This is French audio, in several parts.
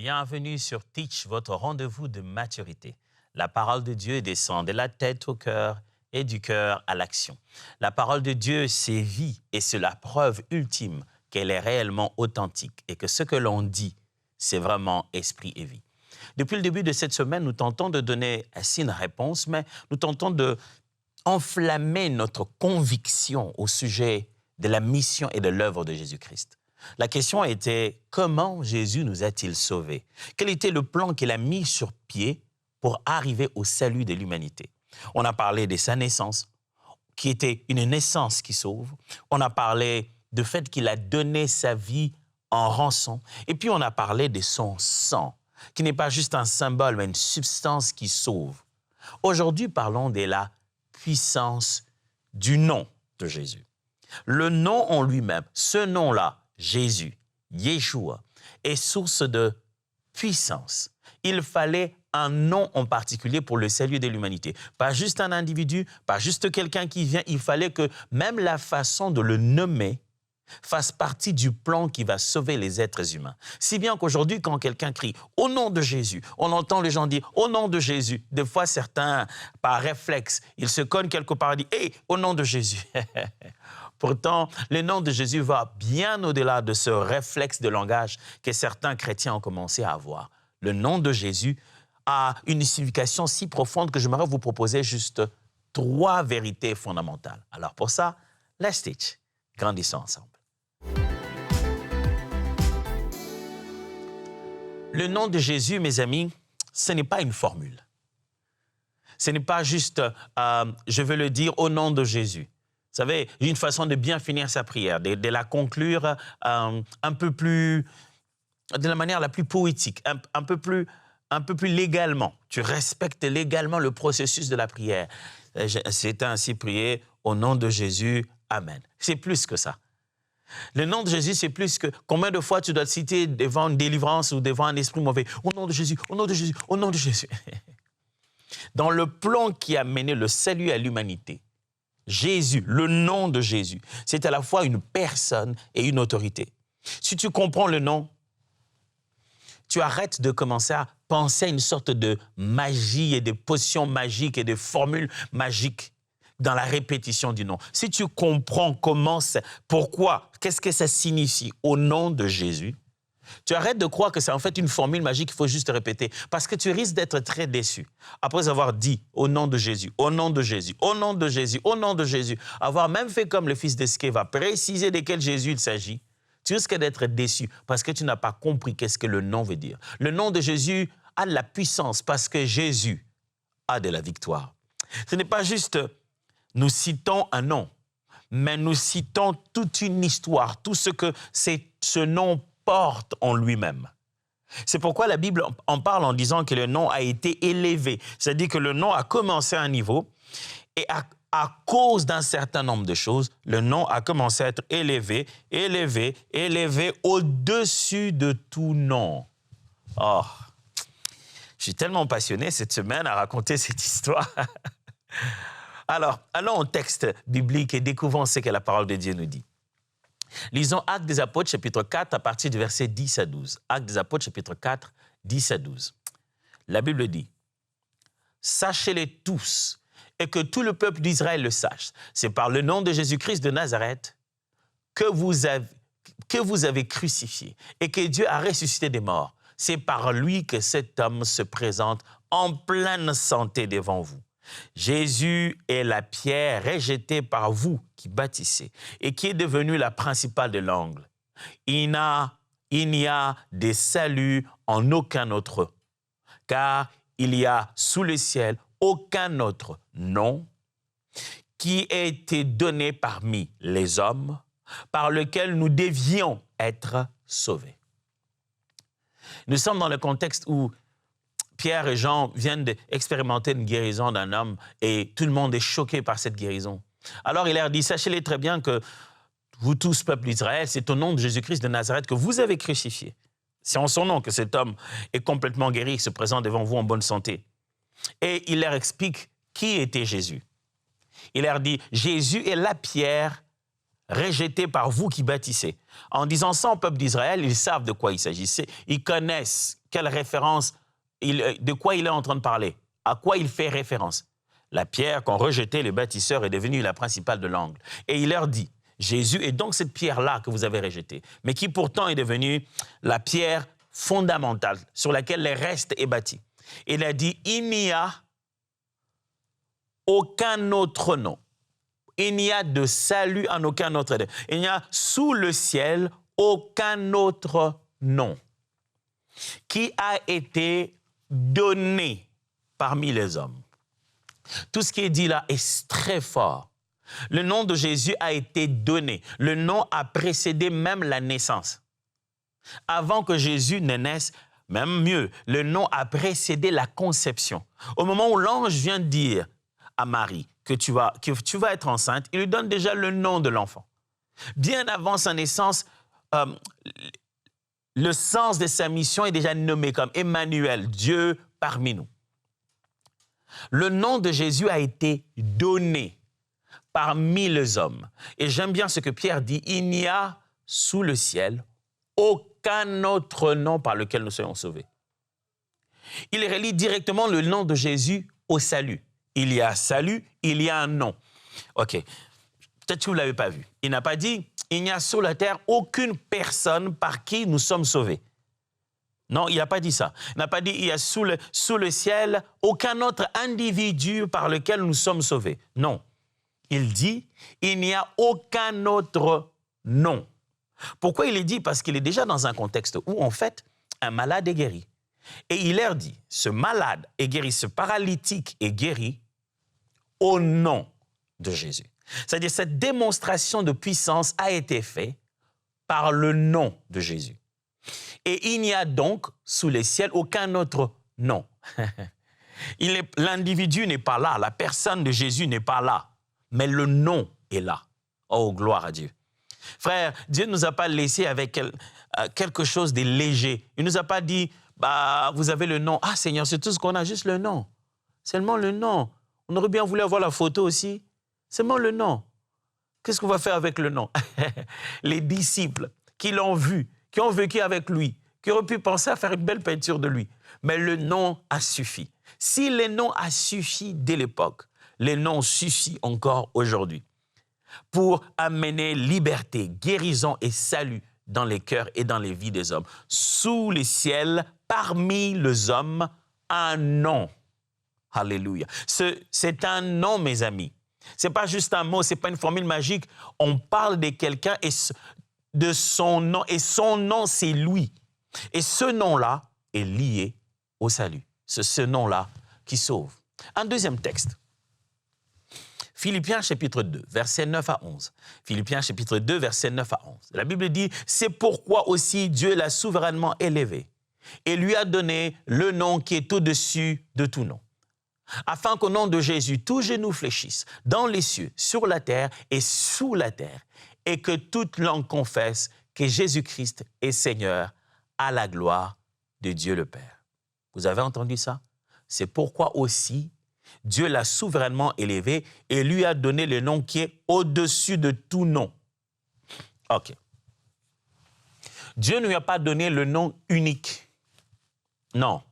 Bienvenue sur Teach, votre rendez-vous de maturité. La parole de Dieu descend de la tête au cœur et du cœur à l'action. La parole de Dieu, c'est vie et c'est la preuve ultime qu'elle est réellement authentique et que ce que l'on dit, c'est vraiment esprit et vie. Depuis le début de cette semaine, nous tentons de donner ainsi une réponse, mais nous tentons de enflammer notre conviction au sujet de la mission et de l'œuvre de Jésus-Christ. La question était, comment Jésus nous a-t-il sauvés? Quel était le plan qu'il a mis sur pied pour arriver au salut de l'humanité? On a parlé de sa naissance, qui était une naissance qui sauve. On a parlé du fait qu'il a donné sa vie en rançon. Et puis on a parlé de son sang, qui n'est pas juste un symbole, mais une substance qui sauve. Aujourd'hui, parlons de la puissance du nom de Jésus. Le nom en lui-même, ce nom-là, Jésus, Yeshua, est source de puissance. Il fallait un nom en particulier pour le salut de l'humanité. Pas juste un individu, pas juste quelqu'un qui vient. Il fallait que même la façon de le nommer fasse partie du plan qui va sauver les êtres humains. Si bien qu'aujourd'hui, quand quelqu'un crie « Au nom de Jésus », on entend les gens dire « Au nom de Jésus ». Des fois, certains, par réflexe, ils se cognent quelque part et disent « Hey, au nom de Jésus ». Pourtant, le nom de Jésus va bien au-delà de ce réflexe de langage que certains chrétiens ont commencé à avoir. Le nom de Jésus a une signification si profonde que j'aimerais vous proposer juste 3 vérités fondamentales. Alors pour ça, let's teach. Grandissons ensemble. Le nom de Jésus, mes amis, ce n'est pas une formule. Ce n'est pas juste, je veux le dire au nom de Jésus. Vous savez, une façon de bien finir sa prière, de la conclure un peu plus, de la manière la plus poétique, un peu plus légalement. Tu respectes légalement le processus de la prière. C'est ainsi prié au nom de Jésus, Amen. C'est plus que ça. Le nom de Jésus, c'est plus que combien de fois tu dois te citer devant une délivrance ou devant un esprit mauvais. Au nom de Jésus, au nom de Jésus, au nom de Jésus. Dans le plan qui a mené le salut à l'humanité, Jésus, le nom de Jésus, c'est à la fois une personne et une autorité. Si tu comprends le nom, tu arrêtes de commencer à penser à une sorte de magie et de potions magiques et de formules magiques dans la répétition du nom. Si tu comprends comment c'est, pourquoi, qu'est-ce que ça signifie au nom de Jésus, tu arrêtes de croire que c'est en fait une formule magique qu'il faut juste répéter parce que tu risques d'être très déçu. Après avoir dit au nom de Jésus, au nom de Jésus, au nom de Jésus, au nom de Jésus, avoir même fait comme le fils d'Esqueva, préciser de quel Jésus il s'agit, tu risques d'être déçu parce que tu n'as pas compris qu'est-ce que le nom veut dire. Le nom de Jésus a de la puissance parce que Jésus a de la victoire. Ce n'est pas juste nous citons un nom, mais nous citons toute une histoire, tout ce que ce nom porte en lui-même. C'est pourquoi la Bible en parle en disant que le nom a été élevé. C'est-à-dire que le nom a commencé à un niveau et à cause d'un certain nombre de choses, le nom a commencé à être élevé, élevé, élevé au-dessus de tout nom. Oh, je suis tellement passionné cette semaine à raconter cette histoire. Alors, allons au texte biblique et découvrons ce que la parole de Dieu nous dit. Lisons Actes des Apôtres, chapitre 4, à partir du verset 10 à 12. Actes des Apôtres, chapitre 4, 10 à 12. La Bible dit, « Sachez-les tous, et que tout le peuple d'Israël le sache. C'est par le nom de Jésus-Christ de Nazareth que vous avez crucifié et que Dieu a ressuscité des morts. C'est par lui que cet homme se présente en pleine santé devant vous. Jésus est la pierre rejetée par vous qui bâtissez et qui est devenue la principale de l'angle. Il n'y a de salut en aucun autre, car il y a sous le ciel aucun autre nom qui ait été donné parmi les hommes par lequel nous devions être sauvés. » Nous sommes dans le contexte où Pierre et Jean viennent d'expérimenter une guérison d'un homme et tout le monde est choqué par cette guérison. Alors il leur dit, sachez-les très bien que vous tous, peuple d'Israël, c'est au nom de Jésus-Christ de Nazareth que vous avez crucifié. C'est en son nom que cet homme est complètement guéri, se présente devant vous en bonne santé. Et il leur explique qui était Jésus. Il leur dit, Jésus est la pierre rejeté par vous qui bâtissez. En disant ça au peuple d'Israël, ils savent de quoi il s'agit. Ils connaissent quelle référence, de quoi il est en train de parler, à quoi il fait référence. La pierre qu'ont rejetée les bâtisseurs est devenue la principale de l'angle. Et il leur dit, Jésus est donc cette pierre-là que vous avez rejetée, mais qui pourtant est devenue la pierre fondamentale sur laquelle le reste est bâti. Il a dit, il n'y a aucun autre nom. Il n'y a de salut en aucun autre nom. Il n'y a sous le ciel aucun autre nom qui a été donné parmi les hommes. Tout ce qui est dit là est très fort. Le nom de Jésus a été donné. Le nom a précédé même la naissance. Avant que Jésus ne naisse, même mieux, le nom a précédé la conception. Au moment où l'ange vient dire à Marie que tu vas être enceinte, il lui donne déjà le nom de l'enfant. Bien avant sa naissance, le sens de sa mission est déjà nommé comme Emmanuel, Dieu parmi nous. Le nom de Jésus a été donné parmi les hommes. Et j'aime bien ce que Pierre dit, il n'y a sous le ciel aucun autre nom par lequel nous soyons sauvés. Il relie directement le nom de Jésus au salut. Il y a salut, il y a un nom. OK, peut-être que vous ne l'avez pas vu. Il n'a pas dit, il n'y a sur la terre aucune personne par qui nous sommes sauvés. Non, il n'a pas dit ça. Il n'a pas dit, il y a sous le ciel aucun autre individu par lequel nous sommes sauvés. Non. Il dit, il n'y a aucun autre nom. Pourquoi il est dit? Parce qu'il est déjà dans un contexte où, en fait, un malade est guéri. Et il leur dit, ce malade est guéri, ce paralytique est guéri au nom de Jésus. C'est-à-dire, cette démonstration de puissance a été faite par le nom de Jésus. Et il n'y a donc sous les ciels aucun autre nom. L'individu n'est pas là, la personne de Jésus n'est pas là, mais le nom est là. Oh, gloire à Dieu. Frère, Dieu ne nous a pas laissé avec quelque chose de léger. Il ne nous a pas dit, vous avez le nom. Ah Seigneur, c'est tout ce qu'on a, juste le nom. Seulement le nom. On aurait bien voulu avoir la photo aussi. Seulement le nom. Qu'est-ce qu'on va faire avec le nom? Les disciples qui l'ont vu, qui ont vécu avec lui, qui auraient pu penser à faire une belle peinture de lui. Mais le nom a suffi. Si le nom a suffi dès l'époque, le nom suffit encore aujourd'hui pour amener liberté, guérison et salut dans les cœurs et dans les vies des hommes. Sous les ciels, parmi les hommes, un nom. Alléluia. C'est un nom, mes amis. Ce n'est pas juste un mot, ce n'est pas une formule magique. On parle de quelqu'un et de son nom. Et son nom, c'est lui. Et ce nom-là est lié au salut. C'est ce nom-là qui sauve. Un deuxième texte. Philippiens chapitre 2, versets 9 à 11. Philippiens chapitre 2, versets 9 à 11. La Bible dit, « C'est pourquoi aussi Dieu l'a souverainement élevé et lui a donné le nom qui est au-dessus de tout nom, afin qu'au nom de Jésus, tout genou fléchisse dans les cieux, sur la terre et sous la terre, et que toute langue confesse que Jésus-Christ est Seigneur à la gloire de Dieu le Père. » Vous avez entendu ça? C'est pourquoi aussi Dieu l'a souverainement élevé et lui a donné le nom qui est au-dessus de tout nom. OK. Dieu ne lui a pas donné le nom unique. Non.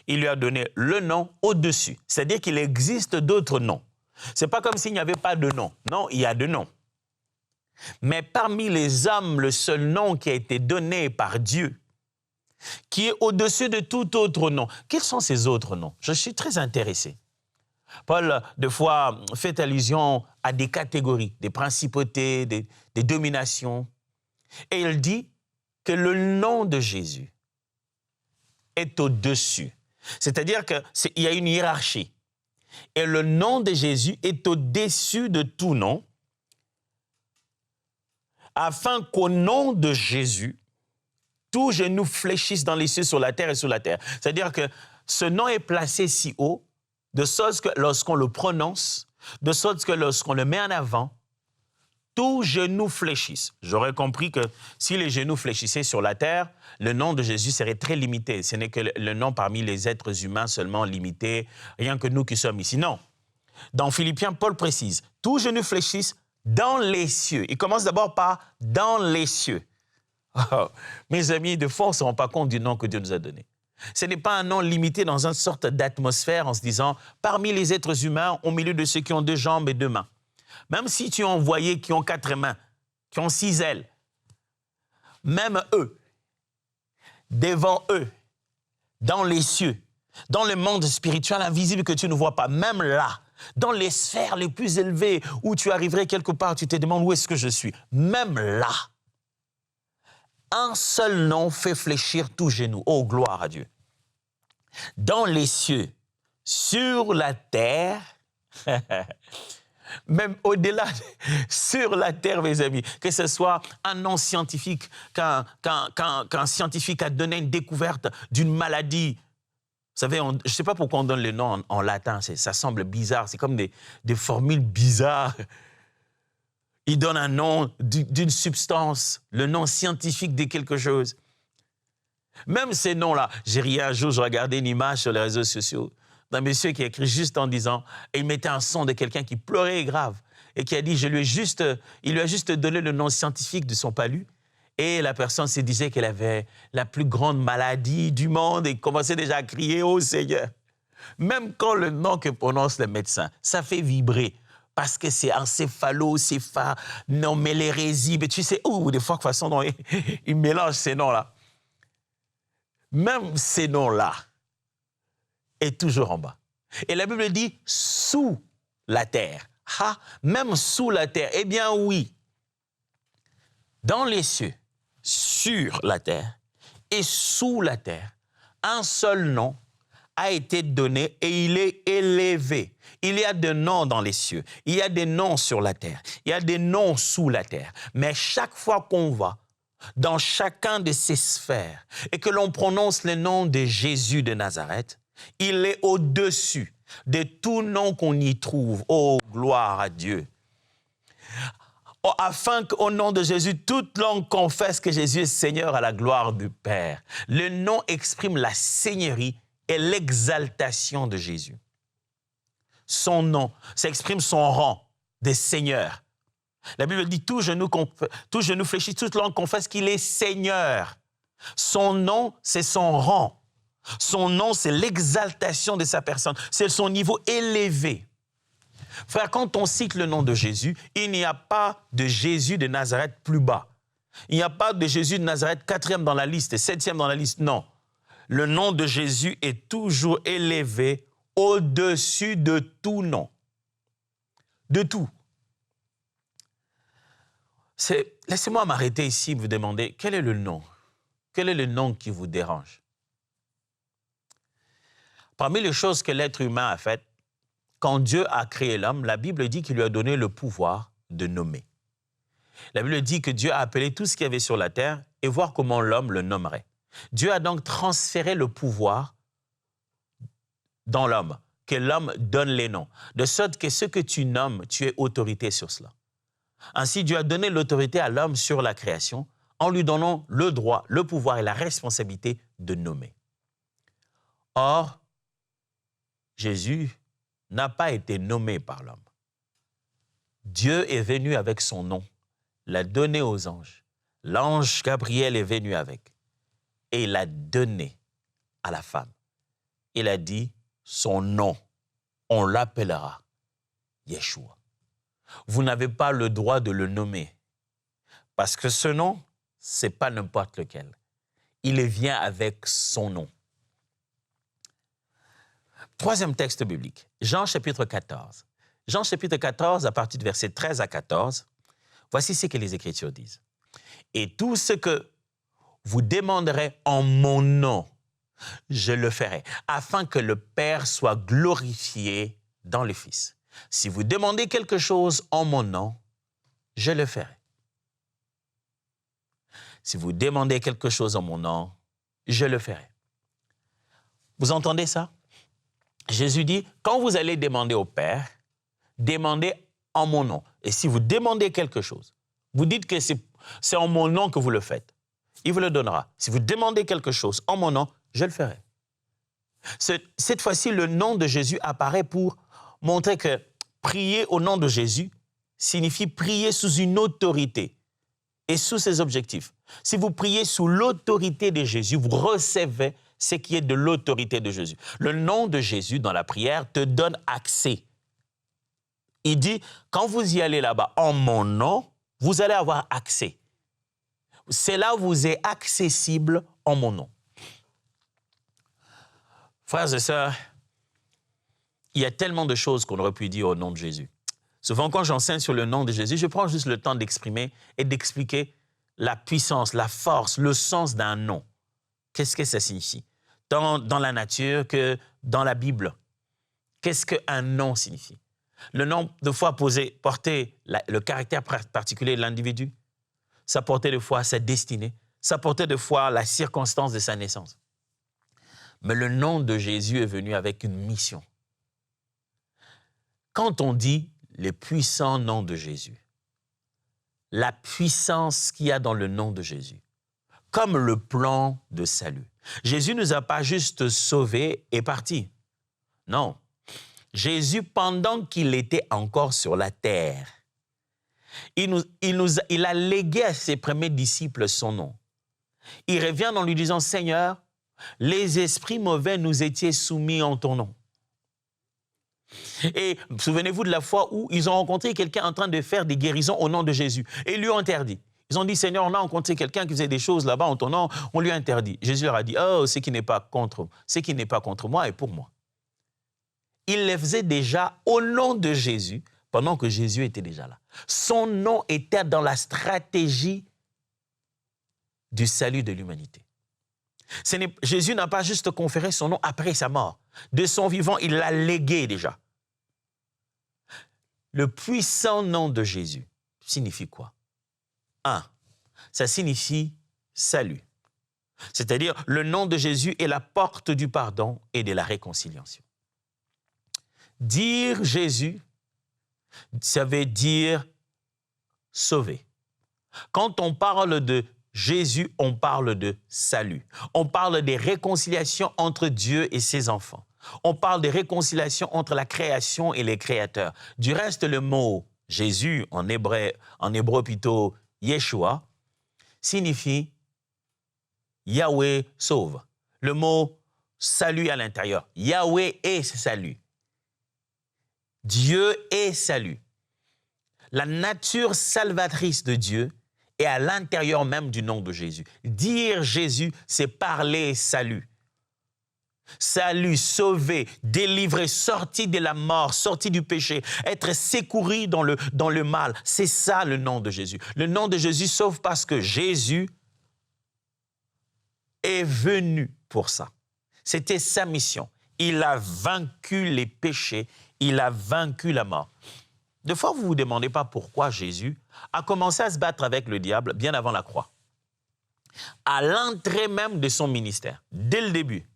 Il lui a donné le nom au-dessus. C'est-à-dire qu'il existe d'autres noms. Ce n'est pas comme s'il n'y avait pas de nom. Non, il y a de noms. Mais parmi les hommes, le seul nom qui a été donné par Dieu, qui est au-dessus de tout autre nom. Quels sont ces autres noms? Je suis très intéressé. Paul, des fois, fait allusion à des catégories, des principautés, des dominations. Et il dit que le nom de Jésus est au-dessus. C'est-à-dire qu'il y a une hiérarchie. Et le nom de Jésus est au-dessus de tout nom, afin qu'au nom de Jésus, tout genou fléchisse dans les cieux, sur la terre et sous la terre. C'est-à-dire que ce nom est placé si haut, de sorte que lorsqu'on le prononce, de sorte que lorsqu'on le met en avant, tout genou fléchisse. J'aurais compris que si les genoux fléchissaient sur la terre, le nom de Jésus serait très limité. Ce n'est que le nom parmi les êtres humains seulement limité, rien que nous qui sommes ici. Non. Dans Philippiens, Paul précise, tout genou fléchisse dans les cieux. Il commence d'abord par dans les cieux. Oh, mes amis, de fois, on ne se rend pas compte du nom que Dieu nous a donné. Ce n'est pas un nom limité dans une sorte d'atmosphère en se disant « parmi les êtres humains, au milieu de ceux qui ont 2 jambes et 2 mains ». Même si tu as envoyé qui ont 4 mains, qui ont 6 ailes, même eux, devant eux, dans les cieux, dans le monde spirituel invisible que tu ne vois pas, même là, dans les sphères les plus élevées où tu arriverais quelque part, tu te demandes où est-ce que je suis. Même là, un seul nom fait fléchir tout genou. Oh, gloire à Dieu. Dans les cieux, sur la terre, même au-delà, sur la terre, mes amis, que ce soit un nom scientifique, qu'un scientifique a donné une découverte d'une maladie. Vous savez, je ne sais pas pourquoi on donne le nom en latin, ça semble bizarre, c'est comme des formules bizarres. Il donne un nom d'une substance, le nom scientifique de quelque chose. Même ces noms-là, j'ai ri un jour, je regardais une image sur les réseaux sociaux d'un monsieur qui a écrit juste en disant, et il mettait un son de quelqu'un qui pleurait grave, et qui a dit, il lui a juste donné le nom scientifique de son palu, et la personne se disait qu'elle avait la plus grande maladie du monde, et commençait déjà à crier, oh Seigneur. Même quand le nom que prononce le médecin, ça fait vibrer, parce que c'est non, mais l'hérésie, mais tu sais, des fois, de toute façon, il mélange ces noms-là. Même ces noms-là est toujours en bas. Et la Bible dit sous la terre. Ah, même sous la terre. Eh bien oui, dans les cieux, sur la terre et sous la terre, un seul nom a été donné et il est élevé. Il y a des noms dans les cieux, il y a des noms sur la terre, il y a des noms sous la terre. Mais chaque fois qu'on va dans chacun de ces sphères et que l'on prononce le nom de Jésus de Nazareth, il est au-dessus de tout nom qu'on y trouve. Oh, gloire à Dieu. Oh, afin qu'au nom de Jésus, toute langue confesse que Jésus est Seigneur à la gloire du Père. Le nom exprime la seigneurie et l'exaltation de Jésus. Son nom, ça exprime son rang de Seigneur. La Bible dit tout genou fléchit, toute langue confesse qu'il est Seigneur. Son nom, c'est son rang. Son nom, c'est l'exaltation de sa personne. C'est son niveau élevé. Frère, quand on cite le nom de Jésus, il n'y a pas de Jésus de Nazareth plus bas. Il n'y a pas de Jésus de Nazareth 4e dans la liste, 7e dans la liste. Non. Le nom de Jésus est toujours élevé au-dessus de tout nom. De tout. Laissez-moi m'arrêter ici et vous demander, quel est le nom? Quel est le nom qui vous dérange? Parmi les choses que l'être humain a faites, quand Dieu a créé l'homme, la Bible dit qu'il lui a donné le pouvoir de nommer. La Bible dit que Dieu a appelé tout ce qu'il y avait sur la terre et voir comment l'homme le nommerait. Dieu a donc transféré le pouvoir dans l'homme, que l'homme donne les noms, de sorte que ce que tu nommes, tu es autorité sur cela. Ainsi, Dieu a donné l'autorité à l'homme sur la création en lui donnant le droit, le pouvoir et la responsabilité de nommer. Or, Jésus n'a pas été nommé par l'homme. Dieu est venu avec son nom, l'a donné aux anges. L'ange Gabriel est venu avec et il l'a donné à la femme. Il a dit, son nom, on l'appellera Yeshua. Vous n'avez pas le droit de le nommer parce que ce nom, ce n'est pas n'importe lequel. Il vient avec son nom. Troisième texte biblique, Jean chapitre 14. Jean chapitre 14, à partir du verset 13 à 14, voici ce que les Écritures disent. Et tout ce que vous demanderez en mon nom, je le ferai, afin que le Père soit glorifié dans le Fils. Si vous demandez quelque chose en mon nom, je le ferai. Si vous demandez quelque chose en mon nom, je le ferai. Vous entendez ça? Jésus dit, quand vous allez demander au Père, demandez en mon nom. Et si vous demandez quelque chose, vous dites que c'est en mon nom que vous le faites. Il vous le donnera. Si vous demandez quelque chose en mon nom, je le ferai. Cette fois-ci, le nom de Jésus apparaît pour montrer que prier au nom de Jésus signifie prier sous une autorité et sous ses objectifs. Si vous priez sous l'autorité de Jésus, vous recevez c'est qu'il y ait de l'autorité de Jésus. Le nom de Jésus dans la prière te donne accès. Il dit, quand vous y allez là-bas en mon nom, vous allez avoir accès. C'est là où vous êtes accessible en mon nom. Frères et sœurs, il y a tellement de choses qu'on aurait pu dire au nom de Jésus. Souvent, quand j'enseigne sur le nom de Jésus, je prends juste le temps d'exprimer et d'expliquer la puissance, la force, le sens d'un nom. Qu'est-ce que ça signifie? Dans la nature que dans la Bible. Qu'est-ce qu'un nom signifie? Le nom, de fois, porter le caractère particulier de l'individu. Ça portait de fois sa destinée. Ça portait de fois la circonstance de sa naissance. Mais le nom de Jésus est venu avec une mission. Quand on dit les puissants noms de Jésus, la puissance qu'il y a dans le nom de Jésus, comme le plan de salut. Jésus ne nous a pas juste sauvés et partis. Non. Jésus, pendant qu'il était encore sur la terre, il a légué à ses premiers disciples son nom. Il revient en lui disant, « Seigneur, les esprits mauvais nous étaient soumis en ton nom. » Et souvenez-vous de la fois où ils ont rencontré quelqu'un en train de faire des guérisons au nom de Jésus. Et ils lui ont interdit. Ils ont dit, Seigneur, on a rencontré quelqu'un qui faisait des choses là-bas en ton nom, on lui a interdit. Jésus leur a dit, oh, ce qui n'est pas contre moi est pour moi. Il les faisait déjà au nom de Jésus, pendant que Jésus était déjà là. Son nom était dans la stratégie du salut de l'humanité. Jésus n'a pas juste conféré son nom après sa mort. De son vivant, il l'a légué déjà. Le puissant nom de Jésus signifie quoi? Ça signifie salut. C'est-à-dire, le nom de Jésus est la porte du pardon et de la réconciliation. Dire Jésus, ça veut dire sauver. Quand on parle de Jésus, on parle de salut. On parle des réconciliations entre Dieu et ses enfants. On parle des réconciliations entre la création et les créateurs. Du reste, le mot Jésus, en hébreu plutôt Yeshua, signifie Yahweh sauve. Le mot salut à l'intérieur. Yahweh est salut. Dieu est salut. La nature salvatrice de Dieu est à l'intérieur même du nom de Jésus. Dire Jésus, c'est parler salut. Salut, sauvé, délivré, sorti de la mort, sorti du péché, être secouru dans le mal. C'est ça le nom de Jésus. Le nom de Jésus sauve parce que Jésus est venu pour ça. C'était sa mission. Il a vaincu les péchés, il a vaincu la mort. Des fois, vous ne vous demandez pas pourquoi Jésus a commencé à se battre avec le diable bien avant la croix. À l'entrée même de son ministère, dès le début.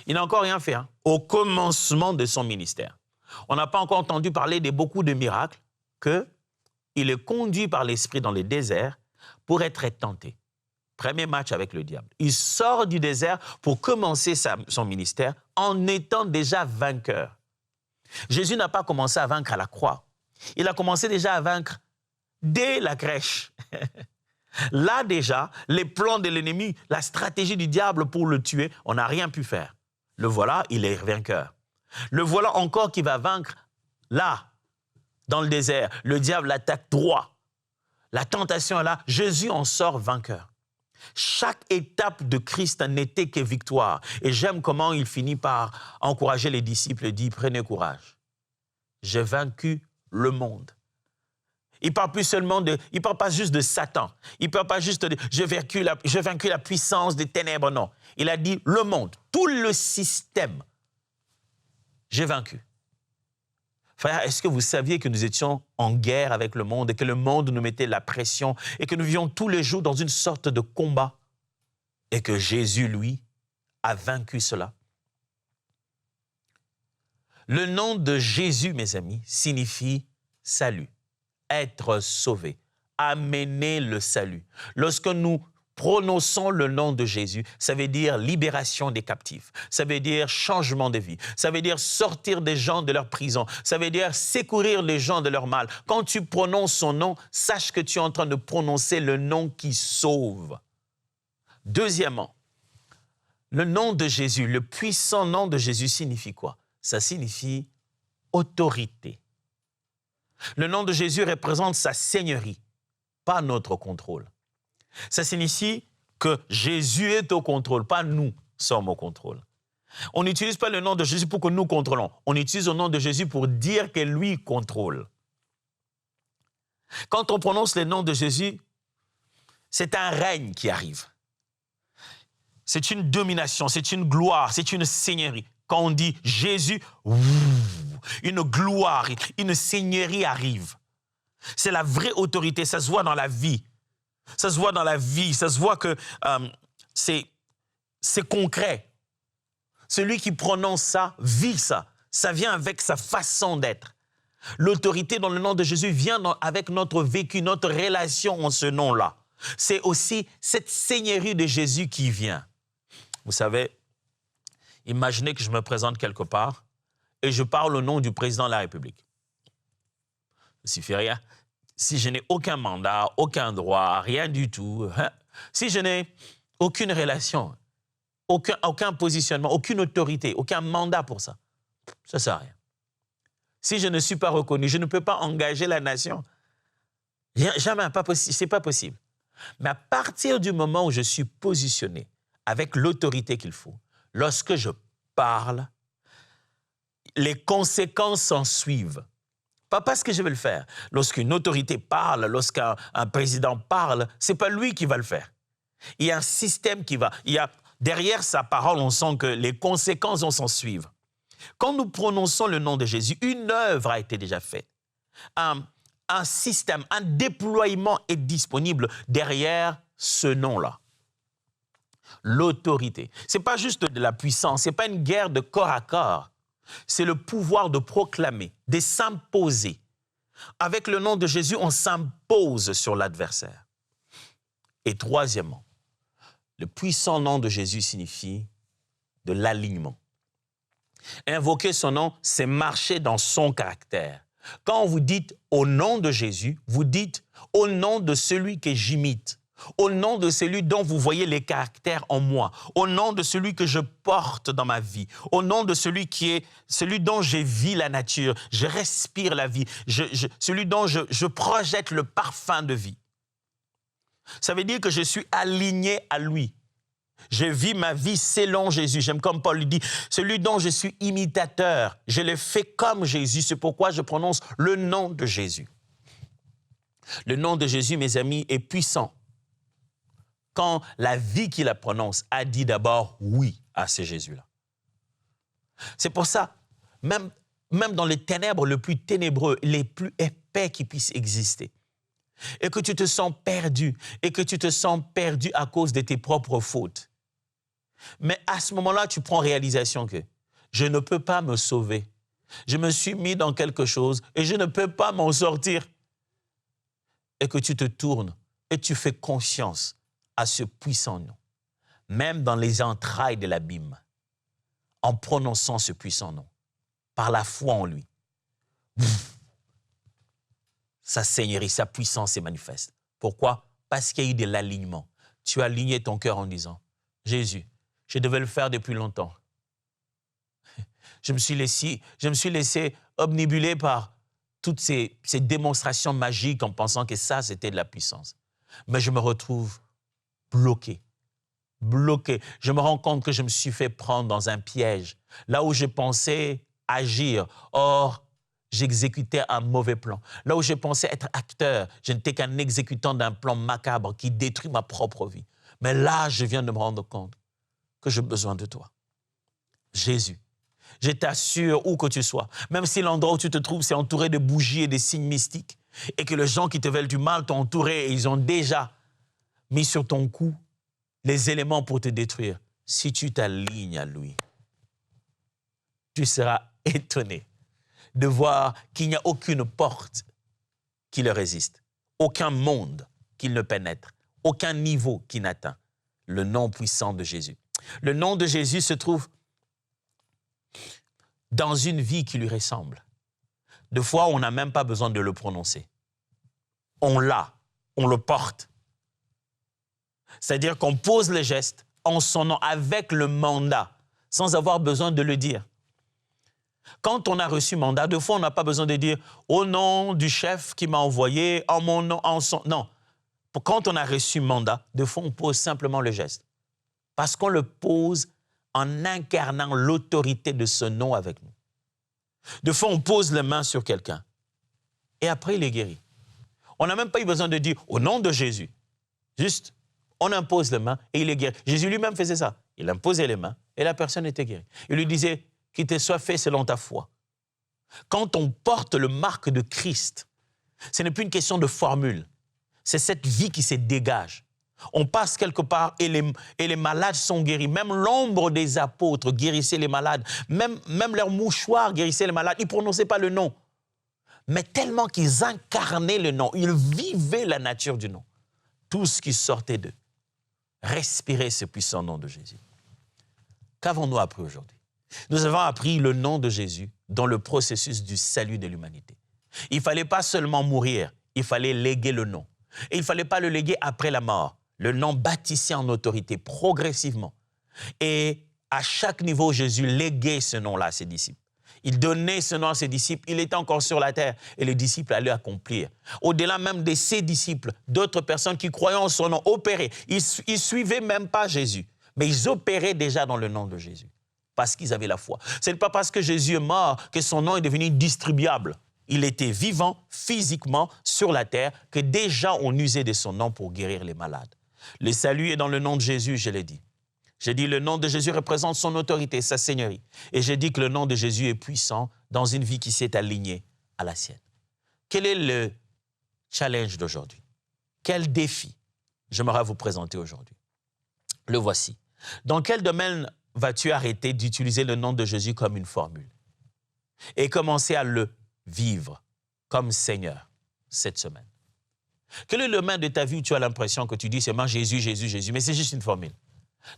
Il n'a encore rien fait, au commencement de son ministère. On n'a pas encore entendu parler de beaucoup de miracles qu'il est conduit par l'Esprit dans le désert pour être tenté. Premier match avec le diable. Il sort du désert pour commencer son ministère en étant déjà vainqueur. Jésus n'a pas commencé à vaincre à la croix. Il a commencé déjà à vaincre dès la crèche. Là déjà, les plans de l'ennemi, la stratégie du diable pour le tuer, on n'a rien pu faire. Le voilà, il est vainqueur. Le voilà encore qui va vaincre là, dans le désert. Le diable l'attaque droit. La tentation est là, Jésus en sort vainqueur. Chaque étape de Christ n'était que victoire. Et j'aime comment il finit par encourager les disciples et dit, prenez courage. J'ai vaincu le monde. Il ne parle pas juste de Satan. Il ne parle pas juste de j'ai vaincu la puissance des ténèbres, non. Il a dit le monde, tout le système, j'ai vaincu. Frère, est-ce que vous saviez que nous étions en guerre avec le monde et que le monde nous mettait la pression et que nous vivions tous les jours dans une sorte de combat et que Jésus, lui, a vaincu cela? Le nom de Jésus, mes amis, signifie salut, être sauvé, amener le salut. Lorsque nous prononçons le nom de Jésus, ça veut dire libération des captifs, ça veut dire changement de vie, ça veut dire sortir des gens de leur prison, ça veut dire secourir les gens de leur mal. Quand tu prononces son nom, sache que tu es en train de prononcer le nom qui sauve. Deuxièmement, Le nom de Jésus, le puissant nom de Jésus signifie quoi? Ça signifie autorité. Le nom de Jésus représente sa seigneurie, pas notre contrôle. Ça signifie que Jésus est au contrôle, pas nous sommes au contrôle. On n'utilise pas le nom de Jésus pour que nous contrôlons. On utilise le nom de Jésus pour dire que lui contrôle. Quand on prononce le nom de Jésus, c'est un règne qui arrive. C'est une domination, c'est une gloire, c'est une seigneurie. Quand on dit Jésus, une gloire, une seigneurie arrive. C'est la vraie autorité, ça se voit dans la vie. Ça se voit dans la vie, ça se voit que c'est concret. Celui qui prononce ça, vit ça. Ça vient avec sa façon d'être. L'autorité dans le nom de Jésus vient avec notre vécu, notre relation en ce nom-là. C'est aussi cette seigneurie de Jésus qui vient. Vous savez, imaginez que je me présente quelque part et je parle au nom du président de la République. Ça ne suffit rien. Si je n'ai aucun mandat, aucun droit, rien du tout, si je n'ai aucune relation, aucun positionnement, aucune autorité, aucun mandat pour ça, ça ne sert à rien. Si je ne suis pas reconnu, je ne peux pas engager la nation. Jamais, ce n'est pas possible. Mais à partir du moment où je suis positionné avec l'autorité qu'il faut, lorsque je parle, les conséquences s'en suivent. Pas parce que je vais le faire. Lorsqu'une autorité parle, lorsqu'un président parle, ce n'est pas lui qui va le faire. Il y a un système qui va... derrière sa parole, on sent que les conséquences vont s'en suivre. Quand nous prononçons le nom de Jésus, une œuvre a été déjà faite. Un système, un déploiement est disponible derrière ce nom-là. L'autorité. Ce n'est pas juste de la puissance, ce n'est pas une guerre de corps à corps. C'est le pouvoir de proclamer, de s'imposer. Avec le nom de Jésus, on s'impose sur l'adversaire. Et troisièmement, le puissant nom de Jésus signifie de l'alignement. Invoquer son nom, c'est marcher dans son caractère. Quand vous dites au nom de Jésus, vous dites au nom de celui que j'imite, au nom de celui dont vous voyez les caractères en moi, au nom de celui que je porte dans ma vie, au nom de celui dont je vis la nature, je respire la vie, celui dont je projette le parfum de vie. Ça veut dire que je suis aligné à lui. Je vis ma vie selon Jésus. J'aime comme Paul lui dit, celui dont je suis imitateur, je le fais comme Jésus. C'est pourquoi je prononce le nom de Jésus. Le nom de Jésus, mes amis, est puissant. Quand la vie qui la prononce a dit d'abord oui à ce Jésus-là. C'est pour ça, même dans les ténèbres les plus ténébreux, les plus épais qui puissent exister, et que tu te sens perdu, et que tu te sens perdu à cause de tes propres fautes. Mais à ce moment-là, tu prends réalisation que je ne peux pas me sauver. Je me suis mis dans quelque chose et je ne peux pas m'en sortir. Et que tu te tournes et tu fais confiance à ce puissant nom, même dans les entrailles de l'abîme, en prononçant ce puissant nom, par la foi en lui. Sa seigneurie, sa puissance est manifeste. Pourquoi? Parce qu'il y a eu de l'alignement. Tu as aligné ton cœur en disant, Jésus, je devais le faire depuis longtemps. Je me suis laissé omnibuler par toutes ces démonstrations magiques en pensant que ça, c'était de la puissance. Mais je me retrouve bloqué. Je me rends compte que je me suis fait prendre dans un piège, là où je pensais agir. Or, j'exécutais un mauvais plan. Là où je pensais être acteur, je n'étais qu'un exécutant d'un plan macabre qui détruit ma propre vie. Mais là, je viens de me rendre compte que j'ai besoin de toi. Jésus, je t'assure où que tu sois, même si l'endroit où tu te trouves, c'est entouré de bougies et de signes mystiques, et que les gens qui te veulent du mal t'ont entouré et ils ont déjà mis sur ton cou les éléments pour te détruire. Si tu t'alignes à lui, tu seras étonné de voir qu'il n'y a aucune porte qui le résiste, aucun monde qu'il ne pénètre, aucun niveau qu'il n'atteint. Le nom puissant de Jésus. Le nom de Jésus se trouve dans une vie qui lui ressemble. Des fois, on n'a même pas besoin de le prononcer. On l'a, on le porte. C'est-à-dire qu'on pose les gestes, en son nom, avec le mandat, sans avoir besoin de le dire. Quand on a reçu mandat, deux fois, on n'a pas besoin de dire « au nom du chef qui m'a envoyé, en mon nom, en son... » Non. Quand on a reçu mandat, deux fois, on pose simplement le geste. Parce qu'on le pose en incarnant l'autorité de ce nom avec nous. Deux fois, on pose les mains sur quelqu'un. Et après, il est guéri. On n'a même pas eu besoin de dire « au nom de Jésus ». Juste, on impose les mains et il est guéri. Jésus lui-même faisait ça. Il imposait les mains et la personne était guérie. Il lui disait « qu'il te soit fait selon ta foi ». Quand on porte le marque de Christ, ce n'est plus une question de formule. C'est cette vie qui se dégage. On passe quelque part et les malades sont guéris. Même l'ombre des apôtres guérissait les malades. Même leurs mouchoirs guérissaient les malades. Ils ne prononçaient pas le nom. Mais tellement qu'ils incarnaient le nom, ils vivaient la nature du nom. Tout ce qui sortait d'eux respirait ce puissant nom de Jésus. Qu'avons-nous appris aujourd'hui? Nous avons appris le nom de Jésus dans le processus du salut de l'humanité. Il ne fallait pas seulement mourir, il fallait léguer le nom. Et il ne fallait pas le léguer après la mort. Le nom bâtissait en autorité progressivement. Et à chaque niveau, Jésus léguait ce nom-là à ses disciples. Il donnait ce nom à ses disciples. Il était encore sur la terre et les disciples allaient accomplir. Au-delà même de ses disciples, d'autres personnes qui croyaient en son nom opéraient. Ils ne suivaient même pas Jésus, mais ils opéraient déjà dans le nom de Jésus parce qu'ils avaient la foi. Ce n'est pas parce que Jésus est mort que son nom est devenu distribuable. Il était vivant physiquement sur la terre que déjà on usait de son nom pour guérir les malades. Le salut est dans le nom de Jésus, je l'ai dit. J'ai dit le nom de Jésus représente son autorité, sa seigneurie. Et j'ai dit que le nom de Jésus est puissant dans une vie qui s'est alignée à la sienne. Quel est le challenge d'aujourd'hui? Quel défi j'aimerais vous présenter aujourd'hui? Le voici. Dans quel domaine vas-tu arrêter d'utiliser le nom de Jésus comme une formule et commencer à le vivre comme Seigneur cette semaine? Quel est le domaine de ta vie où tu as l'impression que tu dis seulement Jésus, Jésus, Jésus, mais c'est juste une formule?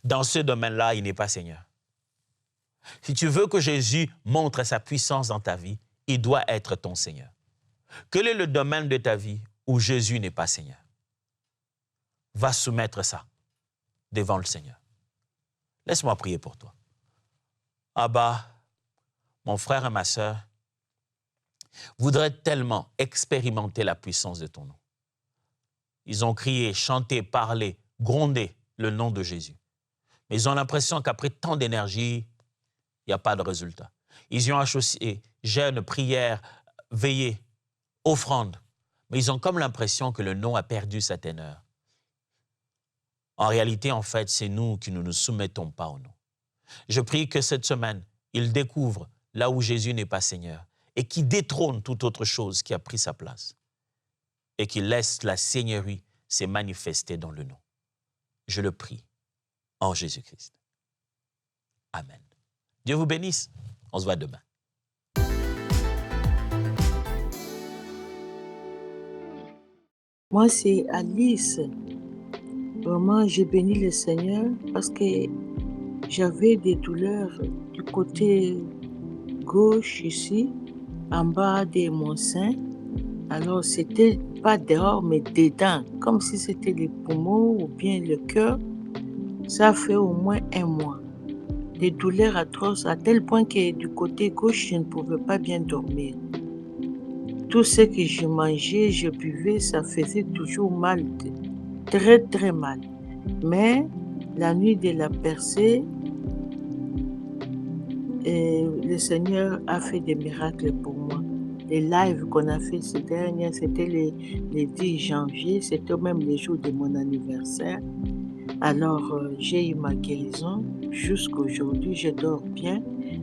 Dans ce domaine-là, il n'est pas Seigneur. Si tu veux que Jésus montre sa puissance dans ta vie, il doit être ton Seigneur. Quel est le domaine de ta vie où Jésus n'est pas Seigneur? Va soumettre ça devant le Seigneur. Laisse-moi prier pour toi. Abba, mon frère et ma sœur, voudraient tellement expérimenter la puissance de ton nom. Ils ont crié, chanté, parlé, grondé le nom de Jésus. Mais ils ont l'impression qu'après tant d'énergie, il n'y a pas de résultat. Ils y ont associé jeûne, prière, veillée, offrande. Mais ils ont comme l'impression que le nom a perdu sa teneur. En réalité, en fait, c'est nous qui ne nous soumettons pas au nom. Je prie que cette semaine, ils découvrent là où Jésus n'est pas Seigneur et qui détrône toute autre chose qui a pris sa place et qui laisse la Seigneurie se manifester dans le nom. Je le prie en Jésus-Christ. Amen. Dieu vous bénisse. On se voit demain. Moi, c'est Alice. Vraiment, j'ai béni le Seigneur parce que j'avais des douleurs du côté gauche ici, en bas de mon sein. Alors, c'était pas dehors, mais dedans, comme si c'était les poumons ou bien le cœur. Ça fait au moins 1 mois. Des douleurs atroces à tel point que du côté gauche, je ne pouvais pas bien dormir. Tout ce que je mangeais, je buvais, ça faisait toujours mal, très très mal. Mais la nuit de la percée, le Seigneur a fait des miracles pour moi. Les lives qu'on a fait ces derniers, c'était les 10 janvier, c'était même les jours de mon anniversaire. Alors, j'ai eu ma guérison. Jusqu'aujourd'hui, je dors bien.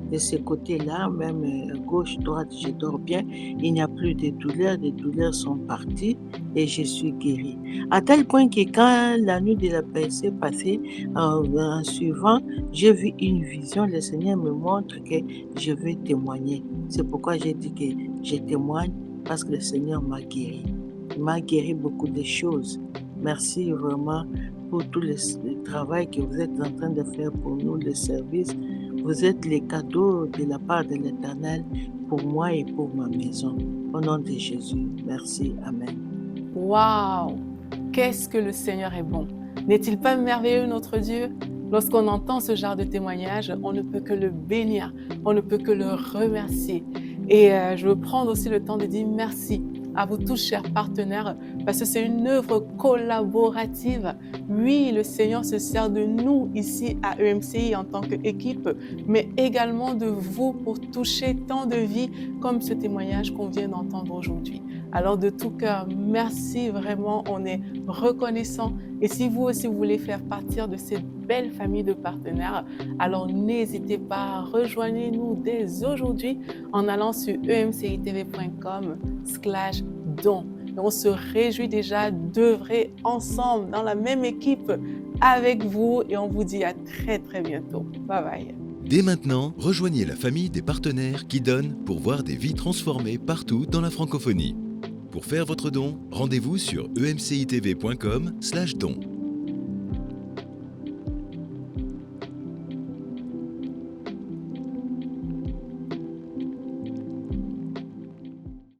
De ce côté-là, même gauche, droite, je dors bien. Il n'y a plus de douleurs. Les douleurs sont parties et je suis guérie. À tel point que quand la nuit de la percée passée, en suivant, j'ai vu une vision. Le Seigneur me montre que je vais témoigner. C'est pourquoi j'ai dit que je témoigne parce que le Seigneur m'a guéri. Il m'a guéri beaucoup de choses. Merci vraiment pour tout le travail que vous êtes en train de faire pour nous, le service. Vous êtes les cadeaux de la part de l'Éternel pour moi et pour ma maison. Au nom de Jésus, merci. Amen. Waouh! Qu'est-ce que le Seigneur est bon! N'est-il pas merveilleux notre Dieu? Lorsqu'on entend ce genre de témoignage, on ne peut que le bénir, on ne peut que le remercier. Et je veux prendre aussi le temps de dire merci à vous tous, chers partenaires, parce que c'est une œuvre collaborative. Oui, le Seigneur se sert de nous ici à EMCI en tant qu'équipe, mais également de vous pour toucher tant de vies comme ce témoignage qu'on vient d'entendre aujourd'hui. Alors de tout cœur, merci vraiment, on est reconnaissant. Et si vous aussi vous voulez faire partie de cette belle famille de partenaires, alors n'hésitez pas, rejoignez-nous dès aujourd'hui en allant sur emcitv.com/don. On se réjouit déjà d'œuvrer ensemble dans la même équipe avec vous et on vous dit à très très bientôt. Bye bye. Dès maintenant, rejoignez la famille des partenaires qui donnent pour voir des vies transformées partout dans la francophonie. Pour faire votre don, rendez-vous sur emcitv.com/don.